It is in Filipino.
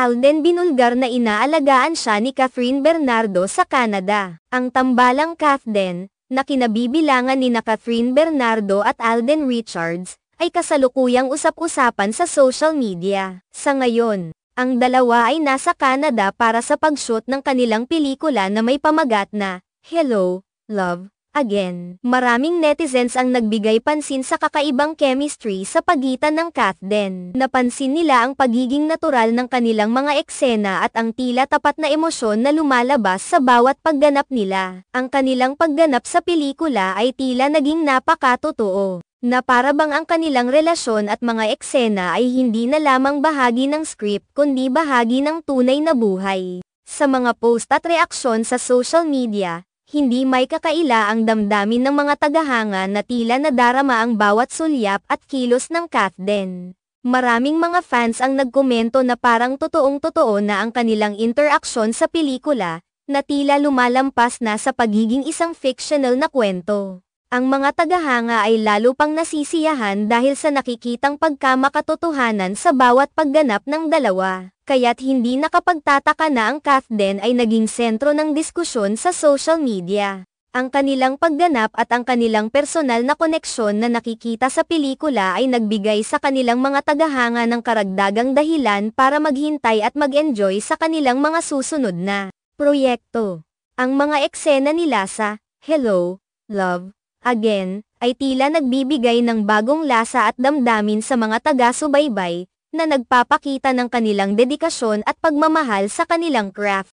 Alden binulgar na inaalagaan siya ni Catherine Bernardo sa Canada. Ang tambalang Kathden, na kinabibilangan ni Catherine Bernardo at Alden Richards, ay kasalukuyang usap-usapan sa social media. Sa ngayon, ang dalawa ay nasa Canada para sa pag-shoot ng kanilang pelikula na may pamagat na Hello, Love, Again. Maraming netizens ang nagbigay pansin sa kakaibang chemistry sa pagitan ng Kathden. Napansin nila ang pagiging natural ng kanilang mga eksena at ang tila tapat na emosyon na lumalabas sa bawat pagganap nila. Ang kanilang pagganap sa pelikula ay tila naging napakatotoo, na para bang ang kanilang relasyon at mga eksena ay hindi na lamang bahagi ng script kundi bahagi ng tunay na buhay. Sa mga post at reaksyon sa social media, hindi may kakaila ang damdamin ng mga tagahanga na tila nadarama ang bawat sulyap at kilos ng Kathden. Maraming mga fans ang nagkomento na parang totoong-totoo na ang kanilang interaksyon sa pelikula, na tila lumalampas na sa pagiging isang fictional na kwento. Ang mga tagahanga ay lalo pang nasisiyahan dahil sa nakikitang pagkamakatotohanan sa bawat pagganap ng dalawa. Kaya't hindi nakapagtataka na ang Kathden ay naging sentro ng diskusyon sa social media. Ang kanilang pagganap at ang kanilang personal na koneksyon na nakikita sa pelikula ay nagbigay sa kanilang mga tagahanga ng karagdagang dahilan para maghintay at mag-enjoy sa kanilang mga susunod na proyekto. Ang mga eksena nila sa Hello, Love, Again ay tila nagbibigay ng bagong lasa at damdamin sa mga taga-subaybay, na nagpapakita ng kanilang dedikasyon at pagmamahal sa kanilang craft.